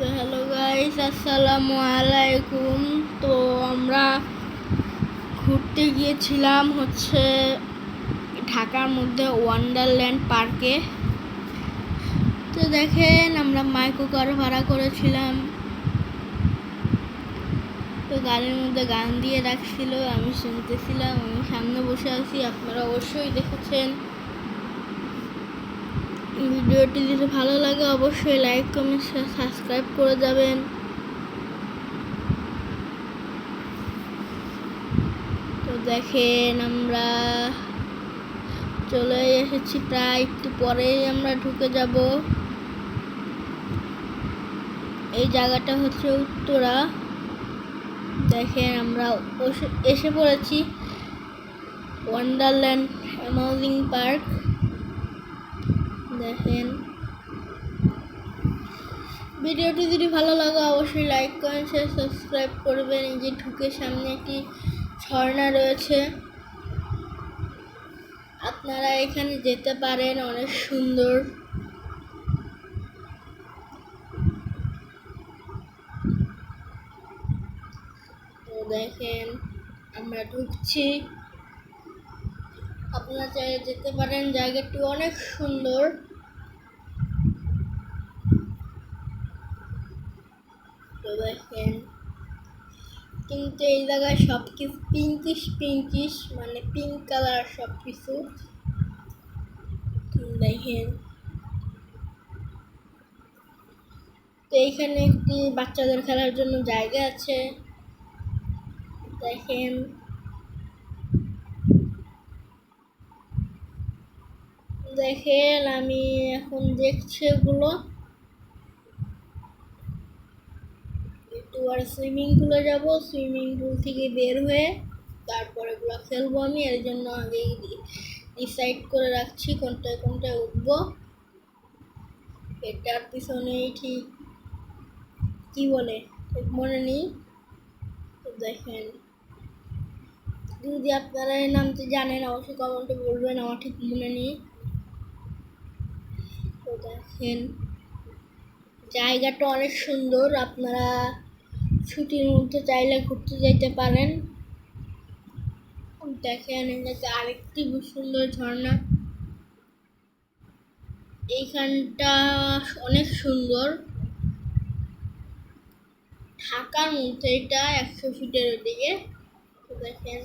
Hello guys, আসসালামু আলাইকুম। তো আমরা ঘুরতে গিয়েছিলাম ঢাকার মধ্যে ওয়ান্ডারল্যান্ড পার্কে। তো দেখেন, আমরা মাইক্রো কার ভাড়া করেছিলাম। তো গাড়ির মধ্যে গান দিয়ে রাখছিল, আমি শুনতেছিলাম। আমি সামনে বসে আছি, আপনারা অবশ্যই দেখেছেন। ভিডিওটি যদি ভালো লাগে অবশ্যই লাইক, কমেন্ট, সাবস্ক্রাইব করে যাবেন। তো দেখেন, আমরা চলে এসেছি, প্রায় একটু পরেই আমরা ঢুকে যাব। এই জায়গাটা হচ্ছে উত্তরা। দেখেন, আমরা এসে পড়েছি ওয়ান্ডারল্যান্ড অ্যামিউজিং পার্ক। দেখেন, ভিডিওটি যদি ভালো লাগে অবশ্যই লাইক করেন, সাবস্ক্রাইব করবেন। এই যে ঢুকে সামনে একটি ঝর্ণা রয়েছে, আপনারা এখানে যেতে পারেন, অনেক সুন্দর। তো দেখেন, আমরা ঢুকছি, আপনারা চাইলে যেতে পারেন, জায়গাটি অনেক সুন্দর। তো দেখেন, কিন্তু এই জায়গায় সব কিছু পিঙ্কিশ, মানে পিঙ্ক কালার সব কিছু। দেখেন, তো এইখানে একটি বাচ্চাদের খেলার জন্য জায়গা আছে। দেখেন, আমি এখন দেখছি এগুলো। একটু আর সুইমিং পুলে যাব, সুইমিং পুল থেকে বের হয়ে তারপরে এগুলো খেলবো। আমি এর জন্য আগেই ডিসাইড করে রাখছি কোনটায় উঠবো। এটার পিছনেই ঠিক কি বলে ঠিক মনে নেই। তো দেখেন, যদি আপনারা এই নামটি জানেন অবশ্যই কমেন্টে বলবেন, আমার ঠিক মনে নেই। তো দেখেন, জায়গাটা অনেক সুন্দর, আপনারা ছুটির মধ্যে চাইলে ঘুরতে যেতে পারেন। দেখেন, এটাতে আরেকটি সুন্দর ঝর্ণা। এইখানটা অনেক সুন্দর, ঢাকার মধ্যে, এটা 100 ফিটের দিকে। তো দেখেন,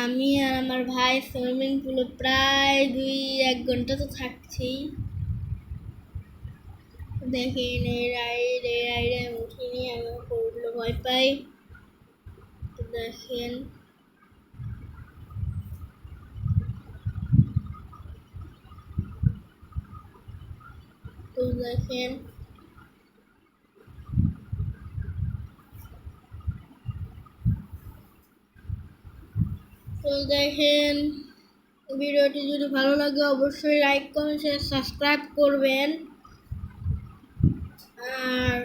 আমি আর আমার ভাই সুইমিং পুলে প্রায় 2-1 ঘন্টা তো থাকছি। দেখেন, এই রাইডে উঠিনি, আমি পড়লো ভয় পাই। তো দেখেন, ভিডিওটি যদি ভালো লাগে অবশ্যই লাইক, কমেন্ট, সাবস্ক্রাইব করবেন। আর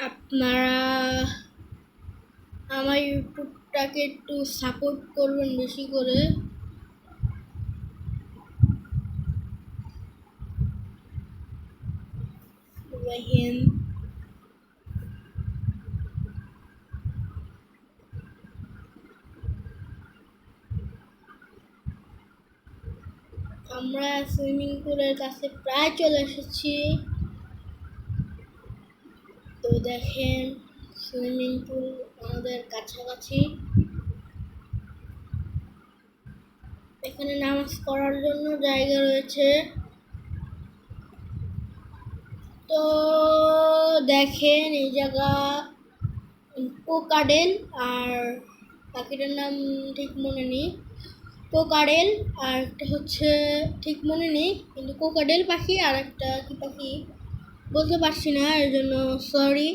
আপনারা আমার ইউটিউবটাকে একটু সাপোর্ট করবেন বেশি করে। দেখেন, আমরা সুইমিং পুলের কাছে প্রায় চলে এসেছি। তো দেখেন, সুইমিং পুল আমাদের কাছাকাছি। এখানে নামাজ পড়ার জন্য জায়গা রয়েছে। তো দেখেন, এই জায়গা কোকাডেল, আর পাখিটার নাম ঠিক মনে নেই। কোকাডেল আর একটা হচ্ছে ঠিক মনে নেই, কিন্তু কোকাডেল পাখি আর একটা কি পাখি বলতে পারছি না, এর জন্য সরি।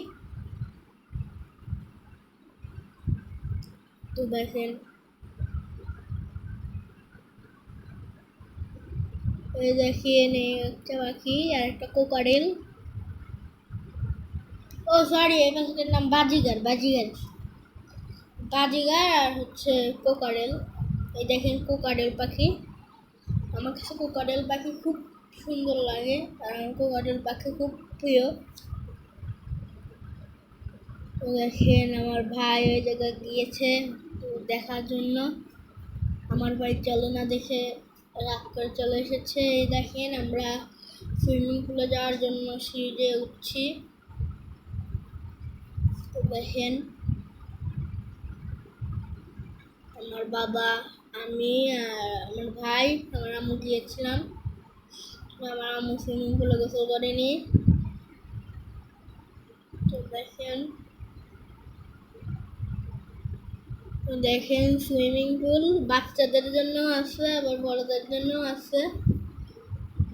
তো দেখেন, এই একটা পাখি আর একটা কোকাডেল। ও সরি, এই পাখিটার নাম বাজিগার আর হচ্ছে কোকাডেল। এই দেখেন, কোকাডেল পাখি। আমার কাছে কোকাটেল পাখি খুব সুন্দর লাগে আর আমার কোকাটেল পাখি খুব প্রিয়। তো দেখেন আমার ভাই ওই জায়গায় গিয়েছে দেখার জন্য, আমার বাড়ি চলে না দেখে রাগ করে চলে এসেছে। এই দেখেন আমরা সুইমিং পুলে যাওয়ার জন্য সিঁড়ি উঠছি। তো দেখেন আমার বাবা, আমি আর আমার ভাই, আমার আম্মু গিয়েছিলাম। আমার আম্মু সুইমিং পুলে গোসল করেনি। তো দেখেন সুইমিং পুল বাচ্চাদের জন্য আছে আবার বড়দের জন্য আছে।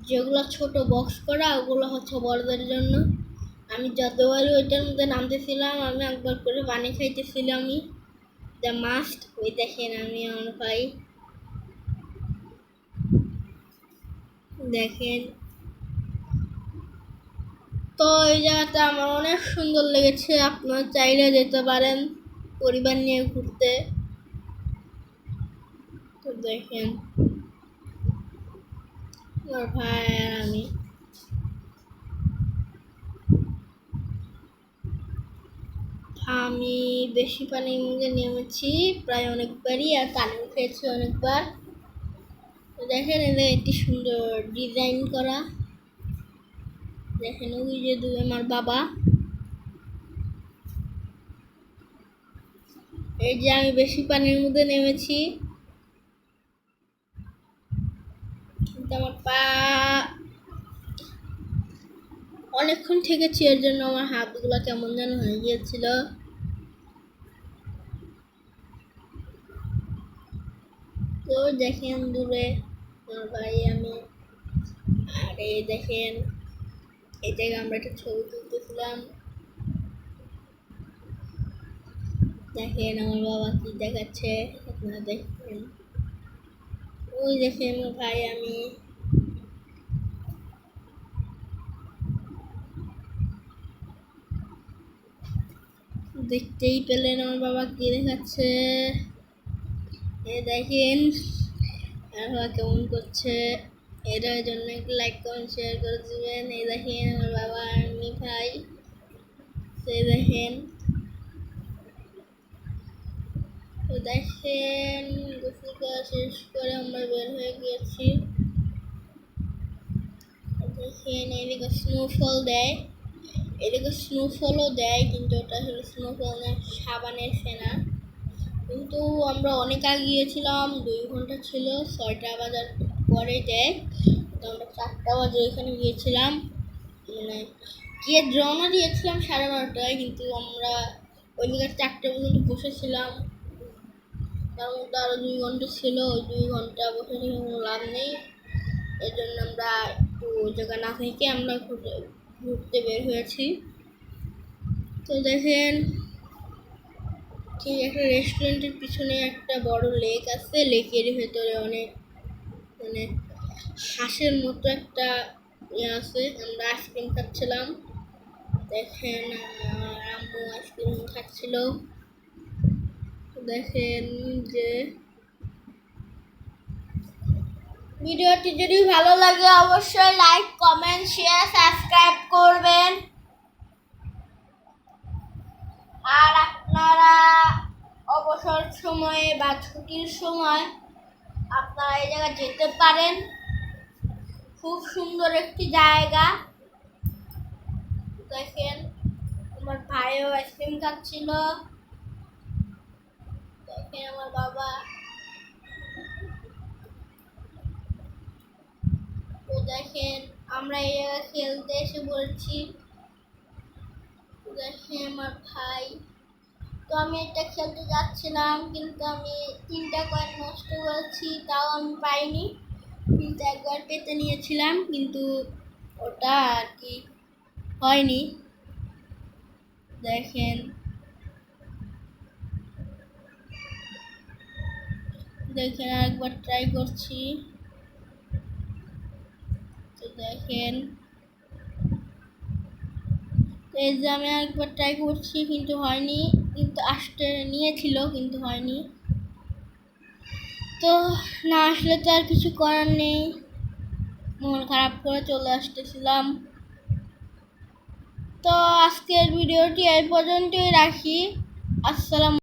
যেগুলো ছোট বক্স করা ওগুলো হচ্ছে বড়দের জন্য। আমি যতবারই ওইটার মধ্যে নামতেছিলাম আমি একবার করে পানি খাইতেছিলাম। আমি দ্য মাস্ট। ওই দেখেন আমি আমার ভাই, দেখেন। তো এই জায়গাটা আমার অনেক সুন্দর লেগেছে, আপনারা চাইলে যেতে পারেন পরিবার নিয়ে ঘুরতে। তো দেখেন আমার ভাই আর আমি বেশি পানির মধ্যে নেমেছি প্রায় অনেকবারই, আর পানিও খেয়েছি অনেকবার। তো দেখেন এদের একটি সুন্দর ডিজাইন করা। দেখেন ওই যে দুই আমার বাবা। এই যে আমি বেশি পানির মধ্যে নেমেছি কিন্তু আমার পা অনেকক্ষণ ঠেকেছি, এর জন্য আমার হাতগুলো কেমন যেন হয়ে গিয়েছিল। তো দেখেন দূরে আমার ভাই আমি, আর এই দেখেন এই জায়গায় আমরা একটা ছবি তুলতেছিলাম। দেখেন আমার বাবা কি দেখাচ্ছে আপনারা দেখেন। ওই দেখেন আমার ভাই আমি, দেখতেই পেলেন আমার বাবা কি দেখাচ্ছে। এই দেখেন আর বাবা কেমন করছে। এটার জন্য একটু লাইক কমেন্ট শেয়ার করে দিবেন। এই দেখেন আমার বাবা আর আমি ভাই। এই দেখেন, তো দেখেন গোসল করা শেষ করে আমরা বের হয়ে গিয়েছি। দেখেন এদিকে স্নোফল দেয়, এদিকে স্নোফলও দেয় কিন্তু ওটা হলো স্নোফল না, সাবানের ফেনা। কিন্তু আমরা অনেক আগে গিয়েছিলাম, 2 ঘন্টা ছিল, 6টা বাজার পরে দেয়। তো আমরা 4টা বাজে এখানে গিয়েছিলাম, মানে গিয়ে রওনা দিয়েছিলাম 12:30টায়, কিন্তু আমরা ওই জায়গায় 4টা পর্যন্ত বসেছিলাম। তার মধ্যে আরও 2 ঘন্টা ছিল, ওই 2 ঘন্টা বসে থেকে কোনো লাভ নেই। এর জন্য আমরা একটু ওই জায়গা না থেকে আমরা ঘুরতে বের হয়েছি। তো দেখেন ঠিক একটা রেস্টুরেন্টের পিছনে একটা বড় লেক আছে, লেকের ভেতরে অনেক মানে হাঁসের মতো একটা ইয়ে আছে। আমরা আইসক্রিম খাচ্ছিলাম। দেখেন আম্মু আইসক্রিম খাচ্ছিল। দেখেন যে ভিডিওটি যদি ভালো লাগে অবশ্যই লাইক কমেন্ট শেয়ার সাবস্ক্রাইব করবেন। আর আপনারা অবসর সময়ে বা ছুটির সময় আপনারা এই জায়গায় যেতে পারেন, খুব সুন্দর একটি জায়গা। দেখেন আমার ভাইও আইসক্রিম খাচ্ছিল। দেখেন আমার বাবা। তো দেখেন আমরা এই জায়গায় খেলতে এসে বলছি। দেখেন আমার ভাই, তো আমি এটা খেলতে যাচ্ছিলাম কিন্তু আমি 3টা কয়েন নষ্ট করেছি, তাও আমি পাইনি, কিন্তু একবার পেতে নিয়েছিলাম কিন্তু ওটা আর কি হয়নি। দেখেন দেখেন আরেকবার ট্রাই করছি। তো দেখেন এই যে আমি আরেকবার ট্রাই করছি কিন্তু হয়নি, কিন্তু আসতে নিয়েছিল কিন্তু হয়নি। তো না আসলে তো আর কিছু করার নেই, মন খারাপ করে চলে আসতেছিলাম। তো আজকের ভিডিওটি এই পর্যন্তই রাখি। আসসালাম।